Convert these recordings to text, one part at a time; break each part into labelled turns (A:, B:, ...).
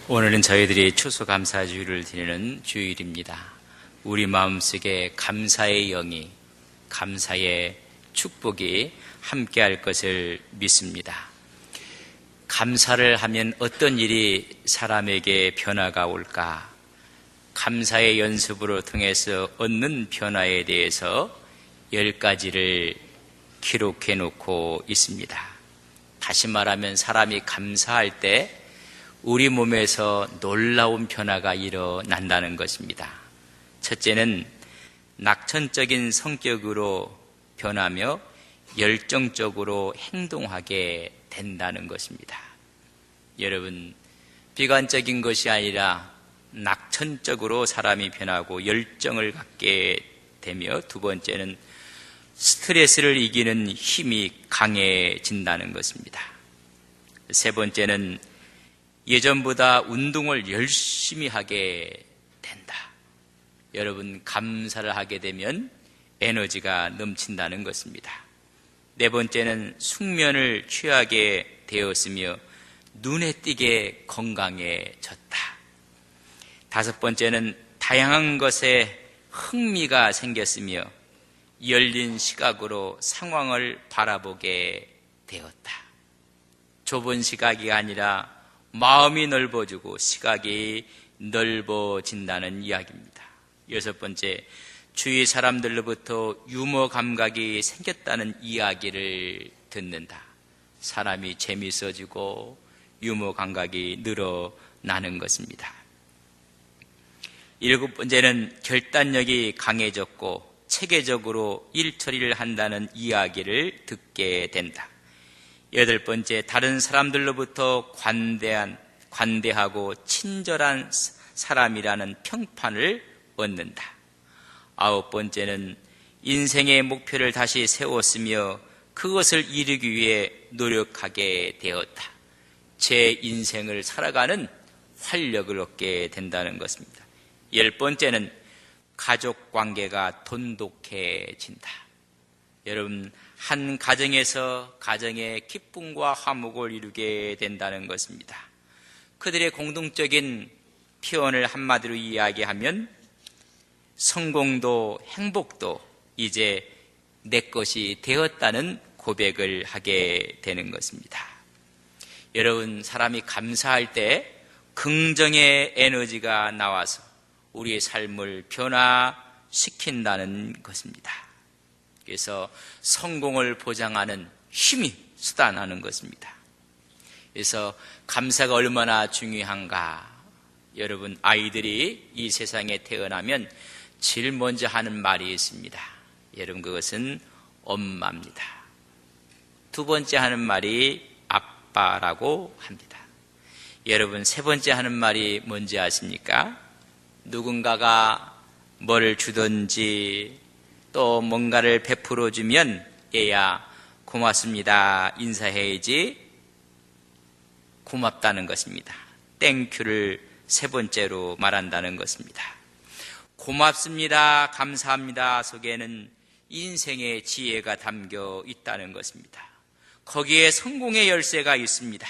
A: 오늘은 저희들이 추수감사주일을 드리는 주일입니다. 우리 마음속에 감사의 영이, 감사의 축복이 함께할 것을 믿습니다. 감사를 하면 어떤 일이 사람에게 변화가 올까? 감사의 연습으로 통해서 얻는 변화에 대해서 10가지를 기록해 놓고 있습니다. 다시 말하면 사람이 감사할 때 우리 몸에서 놀라운 변화가 일어난다는 것입니다. 첫째는 낙천적인 성격으로 변하며 열정적으로 행동하게 된다는 것입니다. 여러분, 비관적인 것이 아니라 낙천적으로 사람이 변하고 열정을 갖게 되며, 두 번째는 스트레스를 이기는 힘이 강해진다는 것입니다. 세 번째는 예전보다 운동을 열심히 하게 된다. 여러분, 감사를 하게 되면 에너지가 넘친다는 것입니다. 네 번째는 숙면을 취하게 되었으며 눈에 띄게 건강해졌다. 다섯 번째는 다양한 것에 흥미가 생겼으며 열린 시각으로 상황을 바라보게 되었다. 좁은 시각이 아니라 마음이 넓어지고 시각이 넓어진다는 이야기입니다. 여섯 번째, 주위 사람들로부터 유머 감각이 생겼다는 이야기를 듣는다. 사람이 재미있어지고 유머 감각이 늘어나는 것입니다. 일곱 번째는 결단력이 강해졌고 체계적으로 일 처리를 한다는 이야기를 듣게 된다. 여덟 번째, 다른 사람들로부터 관대하고 친절한 사람이라는 평판을 얻는다. 아홉 번째는 인생의 목표를 다시 세웠으며 그것을 이루기 위해 노력하게 되었다. 제 인생을 살아가는 활력을 얻게 된다는 것입니다. 열 번째는 가족 관계가 돈독해진다. 여러분, 한 가정에서 가정의 기쁨과 화목을 이루게 된다는 것입니다. 그들의 공동적인 표현을 한마디로 이야기하면 성공도 행복도 이제 내 것이 되었다는 고백을 하게 되는 것입니다. 여러분, 사람이 감사할 때 긍정의 에너지가 나와서 우리의 삶을 변화시킨다는 것입니다. 그래서 성공을 보장하는 힘이 쏟아나는 것입니다. 그래서 감사가 얼마나 중요한가. 여러분, 아이들이 이 세상에 태어나면 제일 먼저 하는 말이 있습니다. 여러분, 그것은 엄마입니다. 두 번째 하는 말이 아빠라고 합니다. 여러분, 세 번째 하는 말이 뭔지 아십니까? 누군가가 뭘 주든지 또 뭔가를 베풀어 주면 얘야 고맙습니다 인사해야지 고맙다는 것입니다. 땡큐를 세 번째로 말한다는 것입니다. 고맙습니다, 감사합니다 속에는 인생의 지혜가 담겨 있다는 것입니다. 거기에 성공의 열쇠가 있습니다.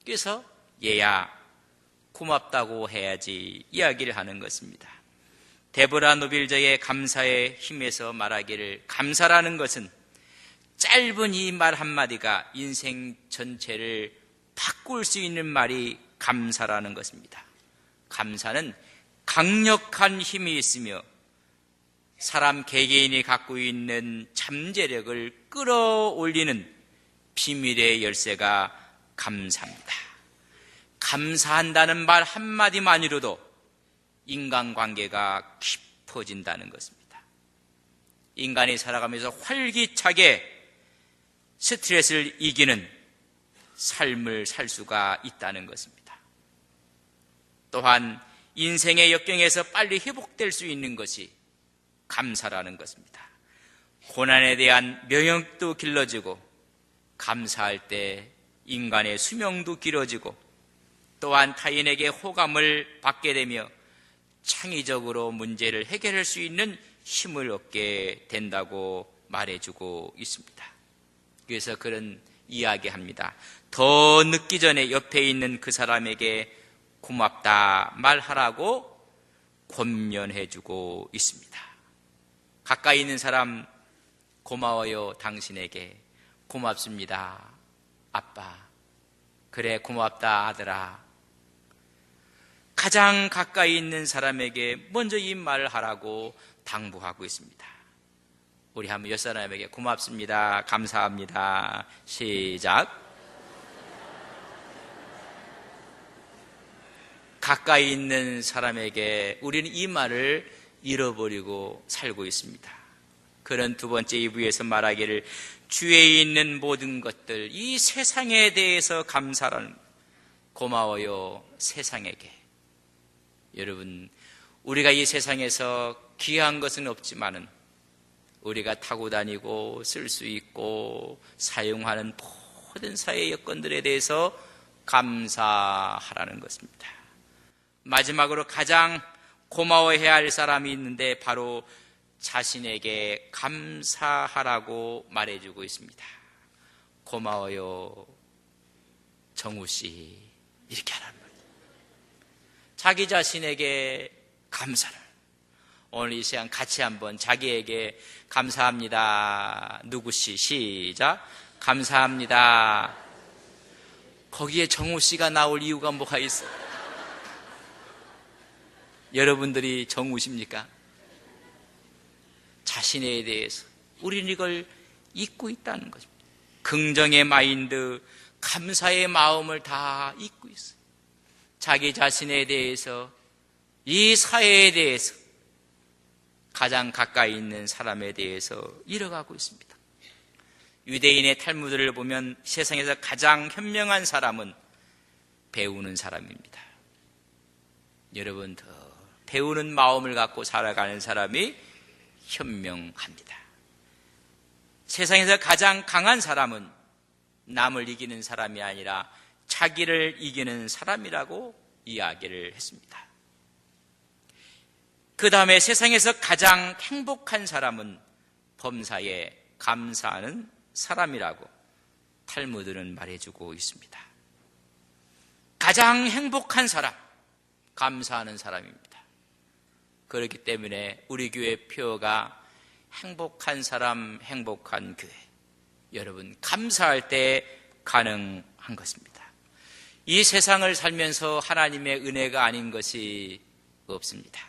A: 그래서 얘야 고맙다고 해야지 이야기를 하는 것입니다. 데보라 노빌저의 감사의 힘에서 말하기를, 감사라는 것은 짧은 이 말 한마디가 인생 전체를 바꿀 수 있는 말이 감사라는 것입니다. 감사는 강력한 힘이 있으며 사람 개개인이 갖고 있는 잠재력을 끌어올리는 비밀의 열쇠가 감사입니다. 감사한다는 말 한마디만으로도 인간관계가 깊어진다는 것입니다. 인간이 살아가면서 활기차게 스트레스를 이기는 삶을 살 수가 있다는 것입니다. 또한 인생의 역경에서 빨리 회복될 수 있는 것이 감사라는 것입니다. 고난에 대한 면역도 길러지고 감사할 때 인간의 수명도 길어지고 또한 타인에게 호감을 받게 되며 창의적으로 문제를 해결할 수 있는 힘을 얻게 된다고 말해주고 있습니다. 그래서 그런 이야기합니다. 더 늦기 전에 옆에 있는 그 사람에게 고맙다 말하라고 권면해주고 있습니다. 가까이 있는 사람, 고마워요. 당신에게 고맙습니다. 아빠. 그래, 고맙다 아들아. 가장 가까이 있는 사람에게 먼저 이 말을 하라고 당부하고 있습니다. 우리 한번 옆 사람에게 고맙습니다. 감사합니다. 시작. 가까이 있는 사람에게 우리는 이 말을 잃어버리고 살고 있습니다. 그런 두 번째 2부에서 말하기를 주위에 있는 모든 것들, 이 세상에 대해서 감사라는, 고마워요 세상에게. 여러분, 우리가 이 세상에서 귀한 것은 없지만은 우리가 타고 다니고 쓸 수 있고 사용하는 모든 사회 여건들에 대해서 감사하라는 것입니다. 마지막으로 가장 고마워해야 할 사람이 있는데 바로 자신에게 감사하라고 말해주고 있습니다. 고마워요 정우씨, 이렇게 하라는 거예요. 자기 자신에게 감사를. 오늘 이 시간 같이 한번 자기에게 감사합니다. 누구씨, 시작. 감사합니다. 거기에 정우씨가 나올 이유가 뭐가 있어요? 여러분들이 정우십니까? 자신에 대해서 우리는 이걸 잊고 있다는 것입니다. 긍정의 마인드, 감사의 마음을 다 잊고 있어요. 자기 자신에 대해서, 이 사회에 대해서, 가장 가까이 있는 사람에 대해서 잃어가고 있습니다. 유대인의 탈무드를 보면 세상에서 가장 현명한 사람은 배우는 사람입니다. 여러분, 더 배우는 마음을 갖고 살아가는 사람이 현명합니다. 세상에서 가장 강한 사람은 남을 이기는 사람이 아니라 자기를 이기는 사람이라고 이야기를 했습니다. 그 다음에 세상에서 가장 행복한 사람은 범사에 감사하는 사람이라고 탈무드는 말해주고 있습니다. 가장 행복한 사람, 감사하는 사람입니다. 그렇기 때문에 우리 교회 표어가 행복한 사람, 행복한 교회. 여러분, 감사할 때 가능한 것입니다. 이 세상을 살면서 하나님의 은혜가 아닌 것이 없습니다.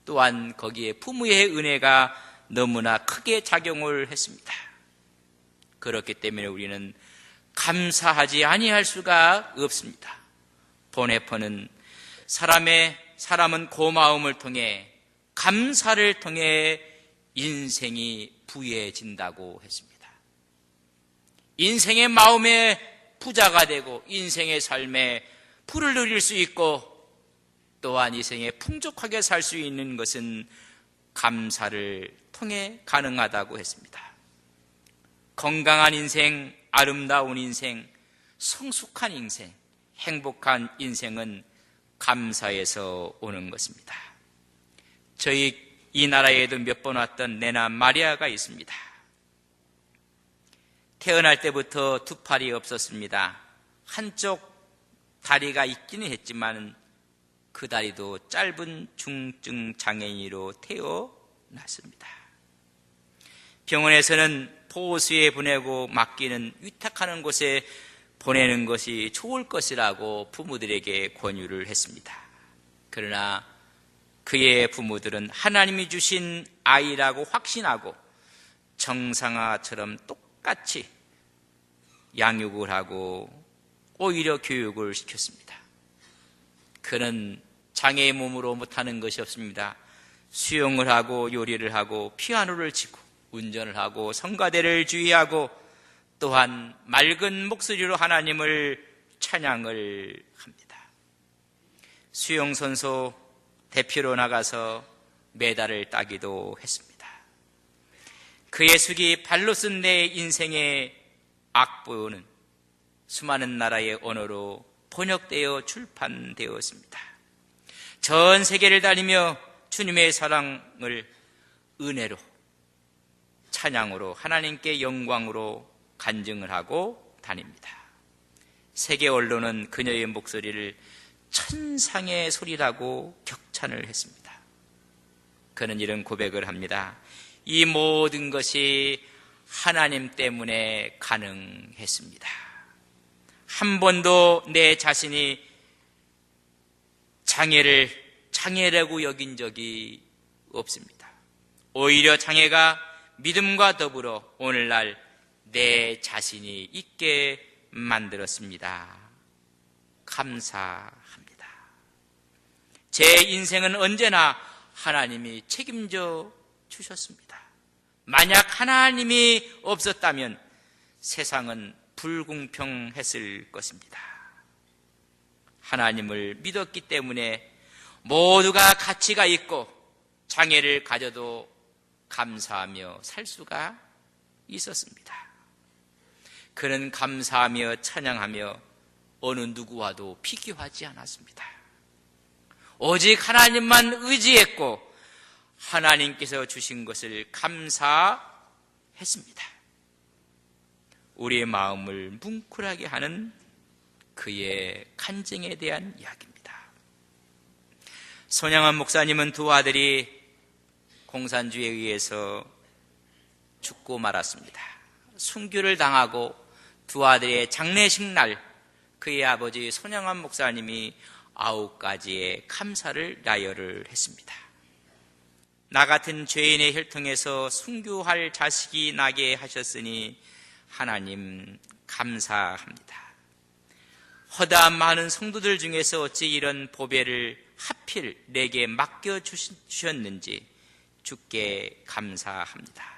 A: 또한 거기에 부모의 은혜가 너무나 크게 작용을 했습니다. 그렇기 때문에 우리는 감사하지 아니할 수가 없습니다. 보네퍼는 사람은 고마움을 통해, 감사를 통해 인생이 부유해진다고 했습니다. 인생의 마음에 부자가 되고 인생의 삶에 풀을 누릴 수 있고 또한 인생에 풍족하게 살 수 있는 것은 감사를 통해 가능하다고 했습니다. 건강한 인생, 아름다운 인생, 성숙한 인생, 행복한 인생은 감사에서 오는 것입니다. 저희 이 나라에도 몇 번 왔던 내남 마리아가 있습니다. 태어날 때부터 두 팔이 없었습니다. 한쪽 다리가 있기는 했지만 그 다리도 짧은 중증 장애인으로 태어났습니다. 병원에서는 보호소에 보내고 맡기는, 위탁하는 곳에 보내는 것이 좋을 것이라고 부모들에게 권유를 했습니다. 그러나 그의 부모들은 하나님이 주신 아이라고 확신하고 정상아처럼 똑같이 양육을 하고 오히려 교육을 시켰습니다. 그는 장애의 몸으로 못하는 것이 없습니다. 수영을 하고 요리를 하고 피아노를 치고 운전을 하고 성가대를 주의하고 또한 맑은 목소리로 하나님을 찬양을 합니다. 수영선수 대표로 나가서 메달을 따기도 했습니다. 그의 숙이 발로 쓴 내 인생의 악보는 수많은 나라의 언어로 번역되어 출판되었습니다. 전 세계를 다니며 주님의 사랑을 은혜로, 찬양으로, 하나님께 영광으로 간증을 하고 다닙니다. 세계 언론은 그녀의 목소리를 천상의 소리라고 격찬을 했습니다. 그는 이런 고백을 합니다. 이 모든 것이 하나님 때문에 가능했습니다. 한 번도 내 자신이 장애라고 여긴 적이 없습니다. 오히려 장애가 믿음과 더불어 오늘날 내 자신이 있게 만들었습니다. 감사합니다. 제 인생은 언제나 하나님이 책임져 주셨습니다. 만약 하나님이 없었다면 세상은 불공평했을 것입니다. 하나님을 믿었기 때문에 모두가 가치가 있고 장애를 가져도 감사하며 살 수가 있었습니다. 그는 감사하며 찬양하며 어느 누구와도 비교하지 않았습니다. 오직 하나님만 의지했고 하나님께서 주신 것을 감사했습니다. 우리의 마음을 뭉클하게 하는 그의 간증에 대한 이야기입니다. 손양원 목사님은 두 아들이 공산주의에 의해서 죽고 말았습니다. 순교를 당하고 두 아들의 장례식 날 그의 아버지 손양원 목사님이 9가지의 감사를 나열을 했습니다. 나 같은 죄인의 혈통에서 순교할 자식이 나게 하셨으니 하나님 감사합니다. 허다한 많은 성도들 중에서 어찌 이런 보배를 하필 내게 맡겨주셨는지 주께 감사합니다.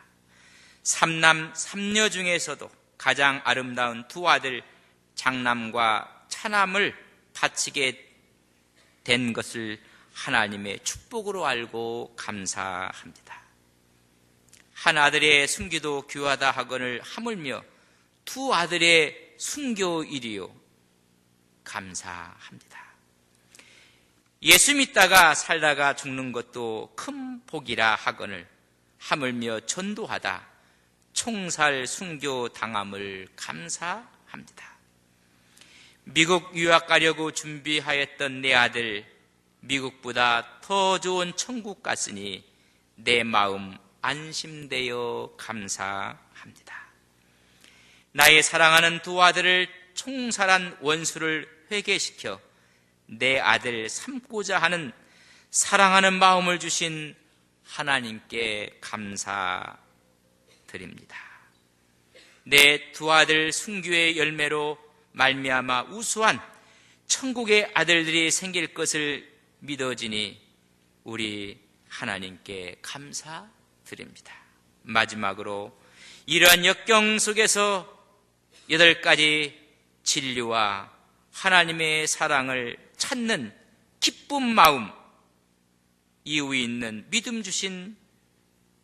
A: 삼남 삼녀 중에서도 가장 아름다운 두 아들 장남과 차남을 바치게 된 것을 하나님의 축복으로 알고 감사합니다. 한 아들의 순교도 귀하다 하거늘 하물며 두 아들의 순교일이요 감사합니다. 예수 믿다가 살다가 죽는 것도 큰 복이라 하거늘 하물며 전도하다 총살 순교 당함을 감사합니다. 미국 유학 가려고 준비하였던 내 아들 미국보다 더 좋은 천국 갔으니 내 마음 안심되어 감사합니다. 나의 사랑하는 두 아들을 총살한 원수를 회개시켜 내 아들 삼고자 하는 사랑하는 마음을 주신 하나님께 감사드립니다. 내 두 아들 순교의 열매로 말미암아 우수한 천국의 아들들이 생길 것을 믿어지니 우리 하나님께 감사드립니다. 마지막으로 이러한 역경 속에서 8가지 진리와 하나님의 사랑을 찾는 기쁜 마음, 이유 있는 믿음 주신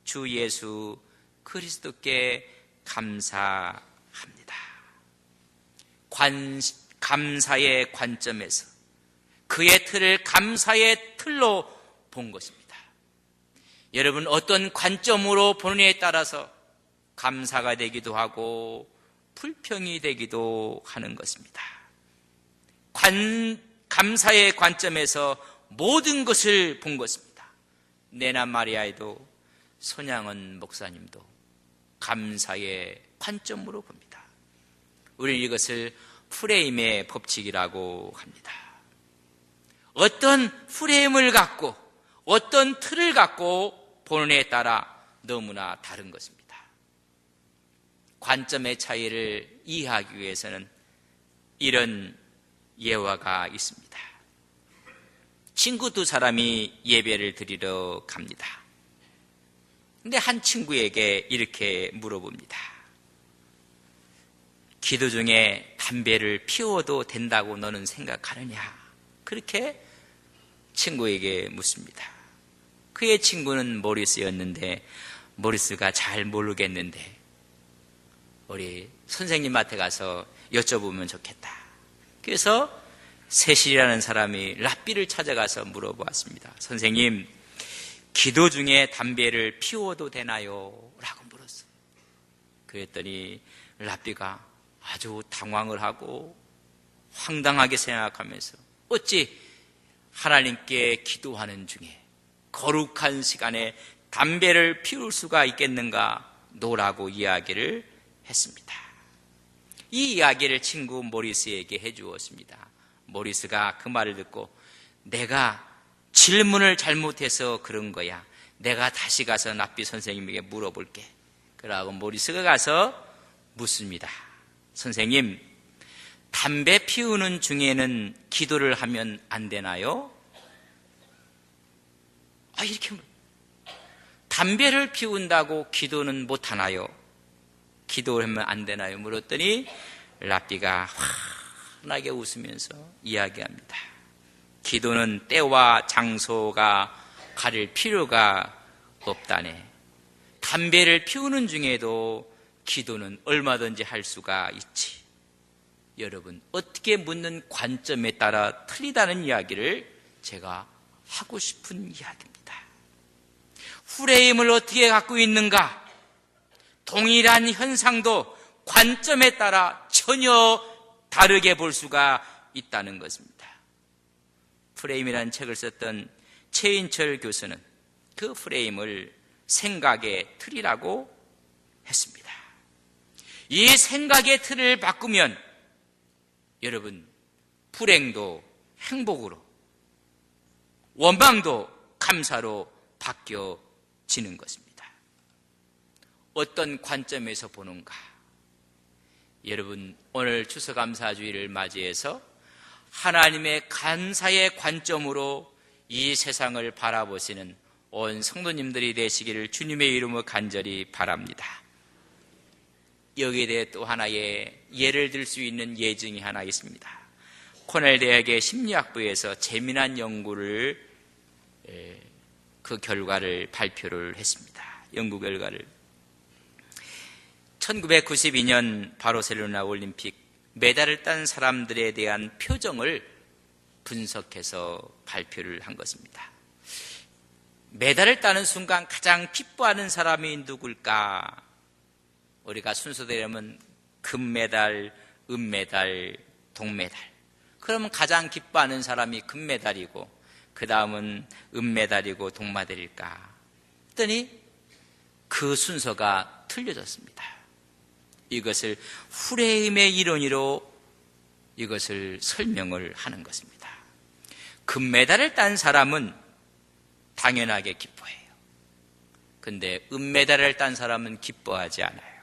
A: 주 예수 그리스도께 감사합니다. 감사의 관점에서 그의 틀을 감사의 틀로 본 것입니다. 여러분 어떤 관점으로 보느냐에 따라서 감사가 되기도 하고 불평이 되기도 하는 것입니다. 감사의 관점에서 모든 것을 본 것입니다. 내나 마리아에도 손양원 목사님도 감사의 관점으로 봅니다. 우리는 이것을 프레임의 법칙이라고 합니다. 어떤 프레임을 갖고 어떤 틀을 갖고 보느냐에 따라 너무나 다른 것입니다. 관점의 차이를 이해하기 위해서는 이런 예화가 있습니다. 친구 두 사람이 예배를 드리러 갑니다. 근데 한 친구에게 이렇게 물어봅니다. 기도 중에 담배를 피워도 된다고 너는 생각하느냐? 그렇게 친구에게 묻습니다. 그의 친구는 모리스였는데 모리스가 잘 모르겠는데 우리 선생님한테 가서 여쭤보면 좋겠다. 그래서 세실이라는 사람이 랍비를 찾아가서 물어보았습니다. 선생님, 기도 중에 담배를 피워도 되나요? 라고 물었어요. 그랬더니 랍비가 아주 당황을 하고 황당하게 생각하면서 어찌 하나님께 기도하는 중에 거룩한 시간에 담배를 피울 수가 있겠는가 노라고 이야기를 했습니다. 이 이야기를 친구 모리스에게 해주었습니다. 모리스가 그 말을 듣고 내가 질문을 잘못해서 그런 거야. 내가 다시 가서 납비 선생님에게 물어볼게. 그러고 모리스가 가서 묻습니다. 선생님, 담배 피우는 중에는 기도를 하면 안 되나요? 이렇게 담배를 피운다고 기도는 못 하나요? 기도를 하면 안 되나요? 물었더니 랍비가 환하게 웃으면서 이야기합니다. 기도는 때와 장소가 가릴 필요가 없다네. 담배를 피우는 중에도 기도는 얼마든지 할 수가 있지. 여러분, 어떻게 묻는 관점에 따라 틀리다는 이야기를 제가 하고 싶은 이야기입니다. 프레임을 어떻게 갖고 있는가? 동일한 현상도 관점에 따라 전혀 다르게 볼 수가 있다는 것입니다. 프레임이라는 책을 썼던 최인철 교수는 그 프레임을 생각의 틀이라고 했습니다. 이 생각의 틀을 바꾸면 여러분, 불행도 행복으로, 원망도 감사로 바뀌어지는 것입니다. 어떤 관점에서 보는가? 여러분, 오늘 추수감사주의를 맞이해서 하나님의 감사의 관점으로 이 세상을 바라보시는 온 성도님들이 되시기를 주님의 이름으로 간절히 바랍니다. 여기에 대해 또 하나의 예를 들 수 있는 예증이 하나 있습니다. 코넬 대학의 심리학부에서 재미난 연구를 그 결과를 발표를 했습니다. 연구 결과를 1992년 바르셀로나 올림픽 메달을 딴 사람들에 대한 표정을 분석해서 발표를 한 것입니다. 메달을 따는 순간 가장 기뻐하는 사람이 누굴까? 우리가 순서대로면 금메달, 은메달, 동메달. 그러면 가장 기뻐하는 사람이 금메달이고 그 다음은 은메달이고 동메달일까? 했더니 그 순서가 틀려졌습니다. 이것을 프레임의 이론으로 이것을 설명을 하는 것입니다. 금메달을 딴 사람은 당연하게 기뻐해요. 근데 은메달을 딴 사람은 기뻐하지 않아요.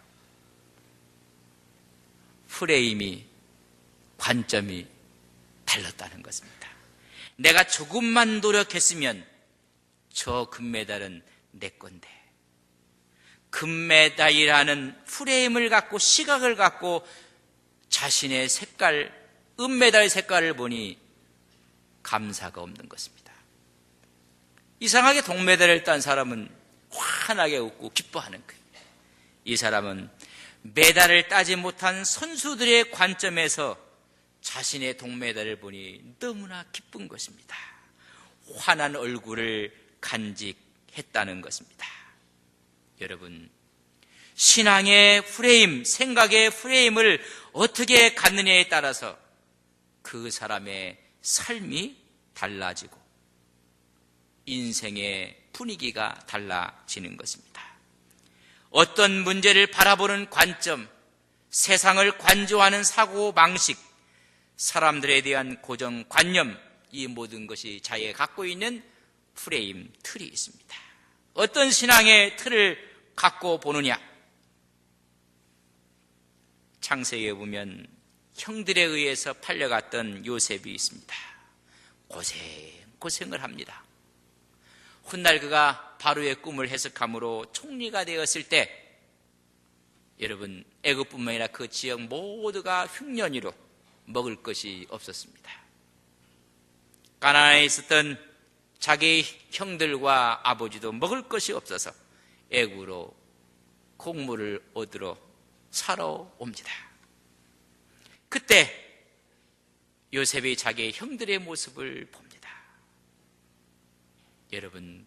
A: 프레임이, 관점이 달랐다는 것입니다. 내가 조금만 노력했으면 저 금메달은 내 건데, 금메달이라는 프레임을 갖고 시각을 갖고 자신의 색깔, 은메달 색깔을 보니 감사가 없는 것입니다. 이상하게 동메달을 딴 사람은 환하게 웃고 기뻐하는 거예요. 이 사람은 메달을 따지 못한 선수들의 관점에서 자신의 동메달을 보니 너무나 기쁜 것입니다. 환한 얼굴을 간직했다는 것입니다. 여러분, 신앙의 프레임, 생각의 프레임을 어떻게 갖느냐에 따라서 그 사람의 삶이 달라지고 인생의 분위기가 달라지는 것입니다. 어떤 문제를 바라보는 관점, 세상을 관조하는 사고방식, 사람들에 대한 고정관념, 이 모든 것이 자기가 갖고 있는 프레임, 틀이 있습니다. 어떤 신앙의 틀을 갖고 보느냐? 창세기에 보면 형들에 의해서 팔려갔던 요셉이 있습니다. 고생을 합니다. 훗날 그가 바로의 꿈을 해석함으로 총리가 되었을 때 여러분, 애굽뿐만 아니라 그 지역 모두가 흉년이로 먹을 것이 없었습니다. 가나안에 있었던 자기 형들과 아버지도 먹을 것이 없어서 애굽으로 곡물을 얻으러 사러 옵니다. 그때 요셉이 자기 형들의 모습을 봅니다. 여러분,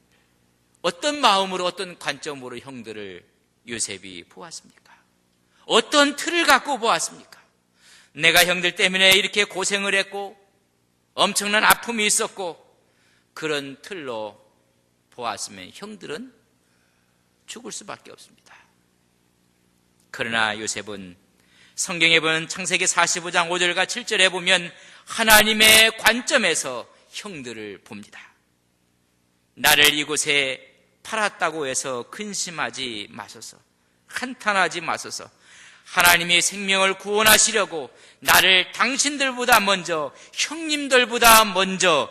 A: 어떤 마음으로, 어떤 관점으로 형들을 요셉이 보았습니까? 어떤 틀을 갖고 보았습니까? 내가 형들 때문에 이렇게 고생을 했고 엄청난 아픔이 있었고 그런 틀로 보았으면 형들은 죽을 수밖에 없습니다. 그러나 요셉은 성경에 보면 창세기 45장 5절과 7절에 보면 하나님의 관점에서 형들을 봅니다. 나를 이곳에 팔았다고 해서 근심하지 마소서, 한탄하지 마소서. 하나님이 생명을 구원하시려고 나를 당신들보다 먼저, 형님들보다 먼저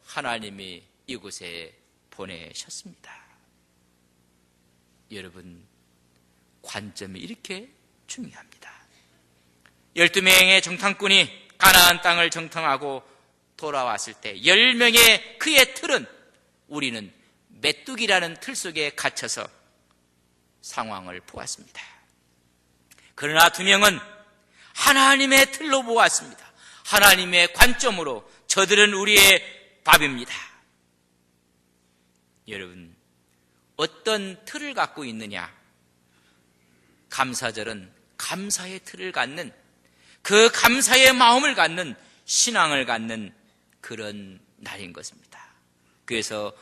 A: 하나님이 이곳에 보내셨습니다. 여러분, 관점이 이렇게 중요합니다. 12명의 정탐꾼이 가나안 땅을 정탐하고 돌아왔을 때 10명의 그의 틀은 우리는 메뚜기라는 틀 속에 갇혀서 상황을 보았습니다. 그러나 2명은 하나님의 틀로 보았습니다. 하나님의 관점으로 저들은 우리의 밥입니다. 여러분, 어떤 틀을 갖고 있느냐? 감사절은 감사의 틀을 갖는, 그 감사의 마음을 갖는, 신앙을 갖는 그런 날인 것입니다. 그래서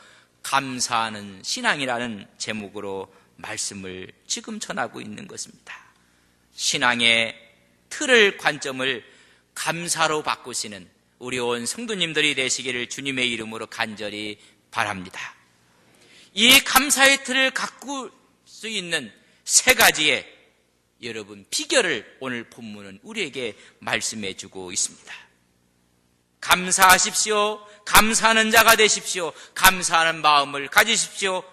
A: 감사하는 신앙이라는 제목으로 말씀을 지금 전하고 있는 것입니다. 신앙의 틀을, 관점을 감사로 바꾸시는 우리 온 성도님들이 되시기를 주님의 이름으로 간절히 바랍니다. 이 감사의 틀을 갖고 수 있는 3가지의 여러분 비결을 오늘 본문은 우리에게 말씀해 주고 있습니다. 감사하십시오. 감사하는 자가 되십시오. 감사하는 마음을 가지십시오.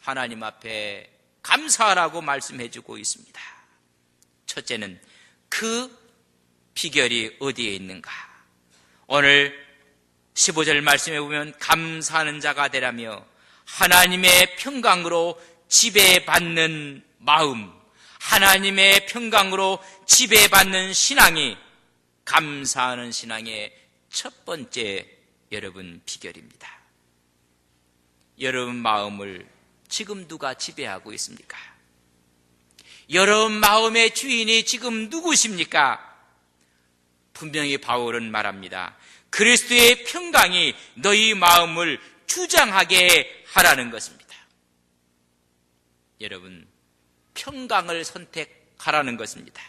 A: 하나님 앞에 감사하라고 말씀해 주고 있습니다. 첫째는 그 비결이 어디에 있는가? 오늘 15절 말씀에 보면 감사하는 자가 되라며 하나님의 평강으로 지배받는 마음, 하나님의 평강으로 지배받는 신앙이 감사하는 신앙의 첫 번째 여러분 비결입니다. 여러분 마음을 지금 누가 지배하고 있습니까? 여러분 마음의 주인이 지금 누구십니까? 분명히 바울은 말합니다. 그리스도의 평강이 너희 마음을 주장하게 하라는 것입니다. 여러분, 평강을 선택하라는 것입니다.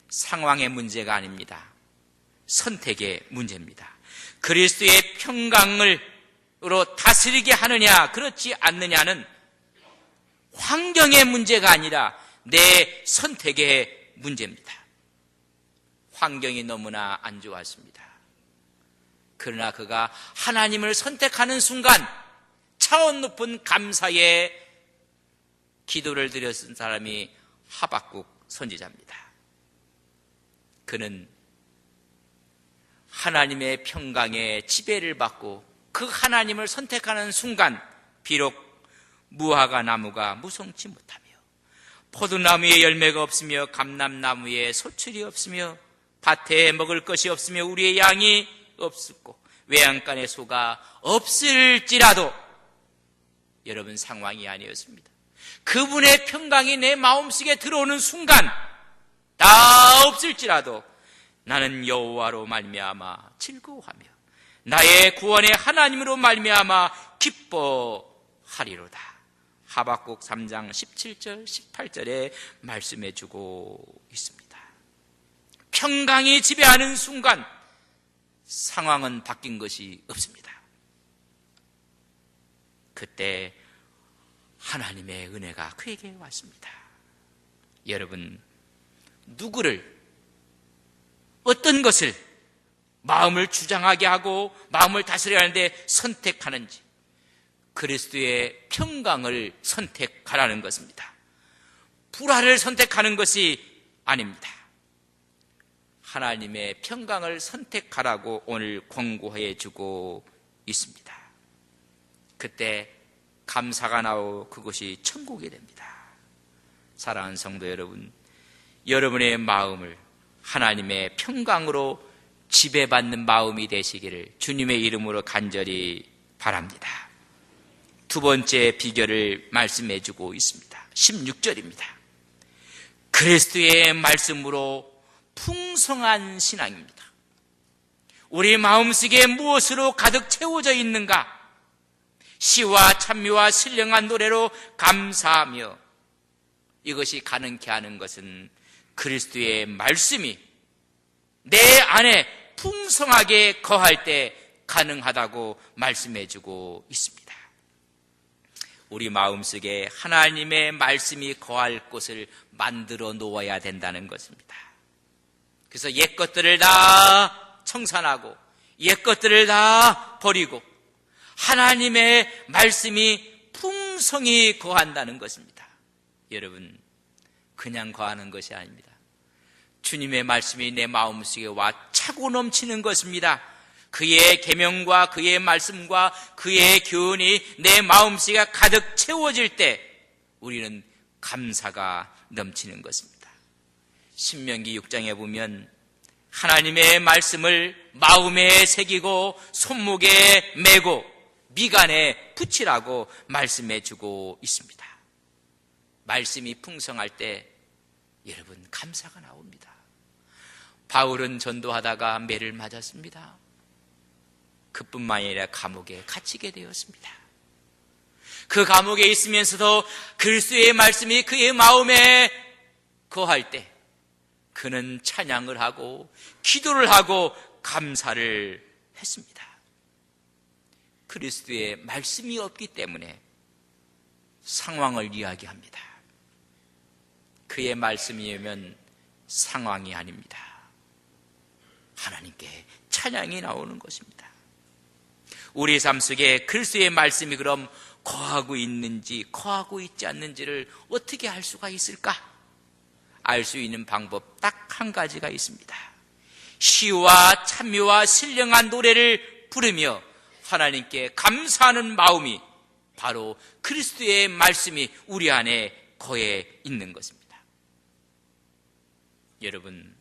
A: 상황의 문제가 아닙니다. 선택의 문제입니다. 그리스도의 평강으로 다스리게 하느냐 그렇지 않느냐는 환경의 문제가 아니라 내 선택의 문제입니다. 환경이 너무나 안 좋았습니다. 그러나 그가 하나님을 선택하는 순간 차원 높은 감사의 기도를 드렸던 사람이 하박국 선지자입니다. 그는 하나님의 평강에 지배를 받고 그 하나님을 선택하는 순간 비록 무화과 나무가 무성치 못하며 포도나무에 열매가 없으며 감람나무에 소출이 없으며 밭에 먹을 것이 없으며 우리의 양이 없었고 외양간에 소가 없을지라도 여러분 상황이 아니었습니다. 그분의 평강이 내 마음속에 들어오는 순간 다 없을지라도 나는 여호와로 말미암아 즐거워하며 나의 구원의 하나님으로 말미암아 기뻐하리로다. 하박국 3장 17절 18절에 말씀해 주고 있습니다. 평강이 지배하는 순간 상황은 바뀐 것이 없습니다. 그때 하나님의 은혜가 그에게 왔습니다. 여러분, 누구를, 어떤 것을 마음을 주장하게 하고 마음을 다스려야 하는데 선택하는지 그리스도의 평강을 선택하라는 것입니다. 불화를 선택하는 것이 아닙니다. 하나님의 평강을 선택하라고 오늘 권고해 주고 있습니다. 그때 감사가 나오 그것이 천국이 됩니다. 사랑하는 성도 여러분, 여러분의 마음을 하나님의 평강으로 지배받는 마음이 되시기를 주님의 이름으로 간절히 바랍니다. 두 번째 비결을 말씀해 주고 있습니다. 16절입니다. 그리스도의 말씀으로 풍성한 신앙입니다. 우리 마음속에 무엇으로 가득 채워져 있는가? 시와 찬미와 신령한 노래로 감사하며, 이것이 가능케 하는 것은 그리스도의 말씀이 내 안에 풍성하게 거할 때 가능하다고 말씀해주고 있습니다. 우리 마음속에 하나님의 말씀이 거할 곳을 만들어 놓아야 된다는 것입니다. 그래서 옛 것들을 다 청산하고 옛 것들을 다 버리고 하나님의 말씀이 풍성히 거한다는 것입니다. 여러분, 그냥 거하는 것이 아닙니다. 주님의 말씀이 내 마음속에 와 차고 넘치는 것입니다. 그의 계명과 그의 말씀과 그의 교훈이 내 마음속에 가득 채워질 때 우리는 감사가 넘치는 것입니다. 신명기 6장에 보면 하나님의 말씀을 마음에 새기고 손목에 메고 미간에 붙이라고 말씀해 주고 있습니다. 말씀이 풍성할 때 여러분 감사가 나옵니다. 바울은 전도하다가 매를 맞았습니다. 그뿐만 아니라 감옥에 갇히게 되었습니다. 그 감옥에 있으면서도 그리스도의 말씀이 그의 마음에 거할 때 그는 찬양을 하고 기도를 하고 감사를 했습니다. 그리스도의 말씀이 없기 때문에 상황을 이야기합니다. 그의 말씀이면 상황이 아닙니다. 하나님께 찬양이 나오는 것입니다. 우리 삶 속에 그리스도의 말씀이 그럼 거하고 있는지 거하고 있지 않는지를 어떻게 알 수가 있을까? 알 수 있는 방법 딱 한 가지가 있습니다. 시와 찬미와 신령한 노래를 부르며 하나님께 감사하는 마음이 바로 그리스도의 말씀이 우리 안에 거해 있는 것입니다. 여러분,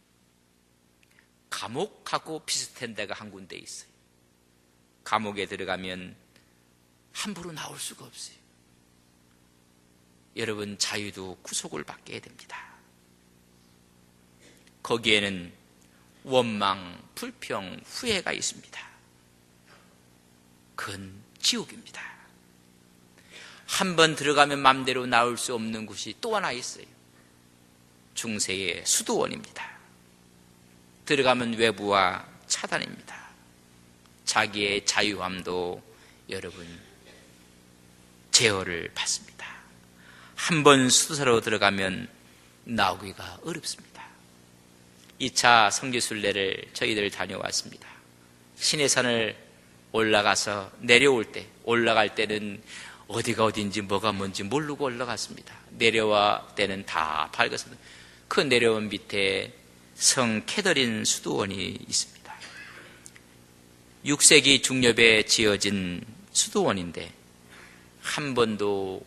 A: 감옥하고 비슷한 데가 한 군데 있어요. 감옥에 들어가면 함부로 나올 수가 없어요. 여러분, 자유도 구속을 받게 됩니다. 거기에는 원망, 불평, 후회가 있습니다. 그건 지옥입니다. 한 번 들어가면 마음대로 나올 수 없는 곳이 또 하나 있어요. 중세의 수도원입니다. 들어가면 외부와 차단입니다. 자기의 자유함도 여러분 제어를 받습니다. 한 번 수도사로 들어가면 나오기가 어렵습니다. 2차 성지순례를 저희들 다녀왔습니다. 시내산을 올라가서 내려올 때, 올라갈 때는 어디가 어딘지 뭐가 뭔지 모르고 올라갔습니다. 내려와 때는 다 밝았습니다. 그 내려온 밑에 성 캐더린 수도원이 있습니다. 6세기 중엽에 지어진 수도원인데 한 번도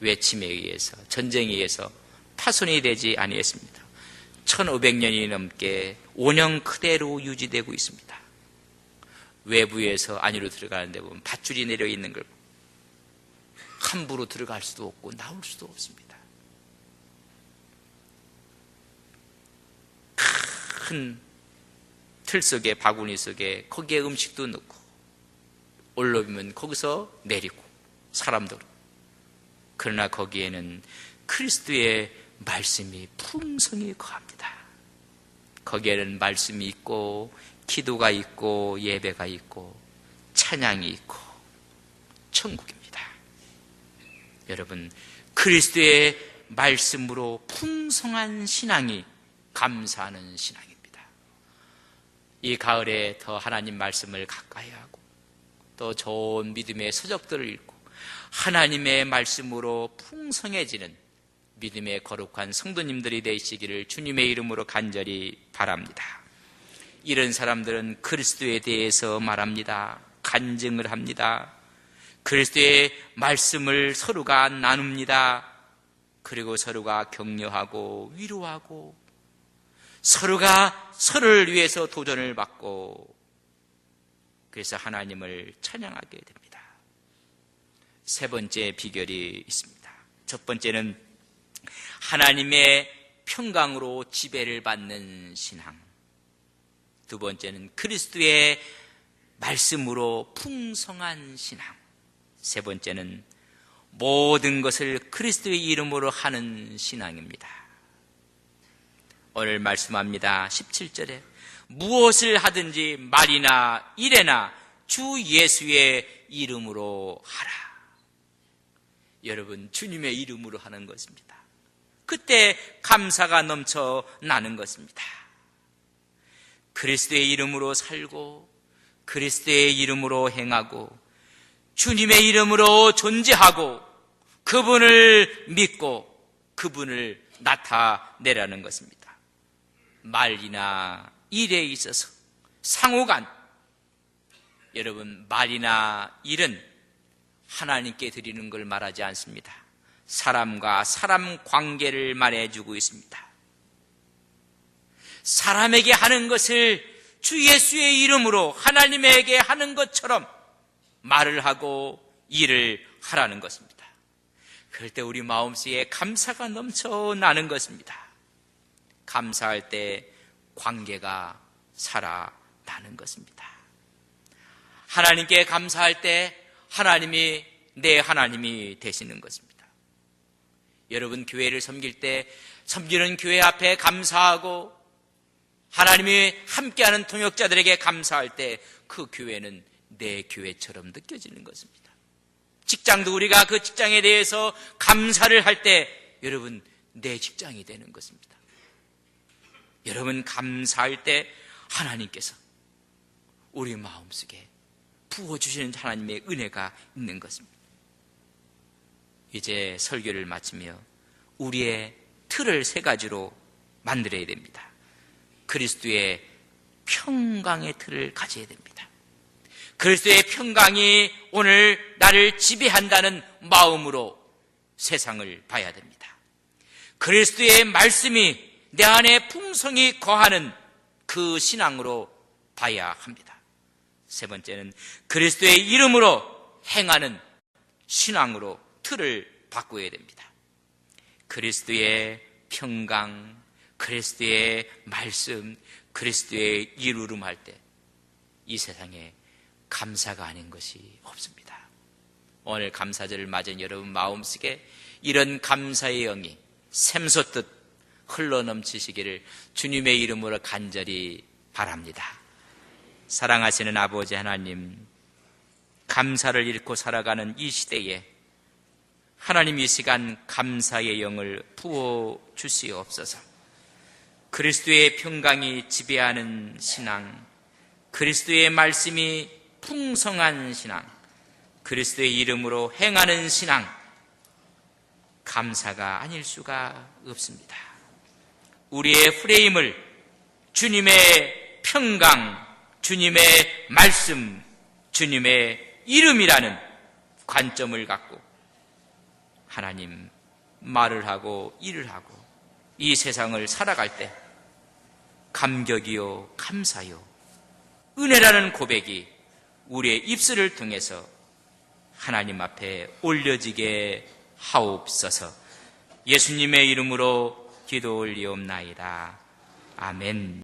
A: 외침에 의해서, 전쟁에 의해서 파손이 되지 아니했습니다. 1500년이 넘게 원형 그대로 유지되고 있습니다. 외부에서 안으로 들어가는데 보면 밧줄이 내려 있는 걸 함부로 들어갈 수도 없고 나올 수도 없습니다. 큰 틀 속에, 바구니 속에 거기에 음식도 넣고 올라오면 거기서 내리고 사람도. 그러나 거기에는 그리스도의 말씀이 풍성히 거합니다. 거기에는 말씀이 있고 기도가 있고 예배가 있고 찬양이 있고 천국입니다. 여러분, 그리스도의 말씀으로 풍성한 신앙이 감사하는 신앙입니다. 이 가을에 더 하나님 말씀을 가까이 하고 또 좋은 믿음의 서적들을 읽고 하나님의 말씀으로 풍성해지는 믿음의 거룩한 성도님들이 되시기를 주님의 이름으로 간절히 바랍니다. 이런 사람들은 그리스도에 대해서 말합니다. 간증을 합니다. 그리스도의 말씀을 서로가 나눕니다. 그리고 서로가 격려하고 위로하고 서로가 서로를 위해서 도전을 받고 그래서 하나님을 찬양하게 됩니다. 세 번째 비결이 있습니다. 첫 번째는 하나님의 평강으로 지배를 받는 신앙. 두 번째는 그리스도의 말씀으로 풍성한 신앙. 세 번째는 모든 것을 그리스도의 이름으로 하는 신앙입니다. 오늘 말씀합니다. 17절에 무엇을 하든지 말이나 일에나 주 예수의 이름으로 하라. 여러분, 주님의 이름으로 하는 것입니다. 그때 감사가 넘쳐나는 것입니다. 그리스도의 이름으로 살고 그리스도의 이름으로 행하고 주님의 이름으로 존재하고 그분을 믿고 그분을 나타내라는 것입니다. 말이나 일에 있어서 상호간, 여러분, 말이나 일은 하나님께 드리는 걸 말하지 않습니다. 사람과 사람 관계를 말해주고 있습니다. 사람에게 하는 것을 주 예수의 이름으로 하나님에게 하는 것처럼 말을 하고 일을 하라는 것입니다. 그럴 때 우리 마음속에 감사가 넘쳐나는 것입니다. 감사할 때 관계가 살아나는 것입니다. 하나님께 감사할 때 하나님이 내 하나님이 되시는 것입니다. 여러분, 교회를 섬길 때 섬기는 교회 앞에 감사하고 하나님이 함께하는 동역자들에게 감사할 때 그 교회는 내 교회처럼 느껴지는 것입니다. 직장도 우리가 그 직장에 대해서 감사를 할 때 여러분, 내 직장이 되는 것입니다. 여러분, 감사할 때 하나님께서 우리 마음속에 부어주시는 하나님의 은혜가 있는 것입니다. 이제 설교를 마치며 우리의 틀을 세 가지로 만들어야 됩니다. 그리스도의 평강의 틀을 가져야 됩니다. 그리스도의 평강이 오늘 나를 지배한다는 마음으로 세상을 봐야 됩니다. 그리스도의 말씀이 내 안에 풍성히 거하는 그 신앙으로 봐야 합니다. 세 번째는 그리스도의 이름으로 행하는 신앙으로 틀을 바꾸어야 됩니다. 그리스도의 평강, 그리스도의 말씀, 그리스도의 이루름 할 때 이 세상에 감사가 아닌 것이 없습니다. 오늘 감사절을 맞은 여러분 마음속에 이런 감사의 영이 샘솟듯 흘러넘치시기를 주님의 이름으로 간절히 바랍니다. 사랑하시는 아버지 하나님, 감사를 잃고 살아가는 이 시대에 하나님 이 시간 감사의 영을 부어 주시옵소서. 그리스도의 평강이 지배하는 신앙, 그리스도의 말씀이 풍성한 신앙, 그리스도의 이름으로 행하는 신앙, 감사가 아닐 수가 없습니다. 우리의 프레임을 주님의 평강, 주님의 말씀, 주님의 이름이라는 관점을 갖고 하나님 말을 하고 일을 하고 이 세상을 살아갈 때 감격이요 감사요 은혜라는 고백이 우리의 입술을 통해서 하나님 앞에 올려지게 하옵소서. 예수님의 이름으로 기도 올리옵나이다. 아멘.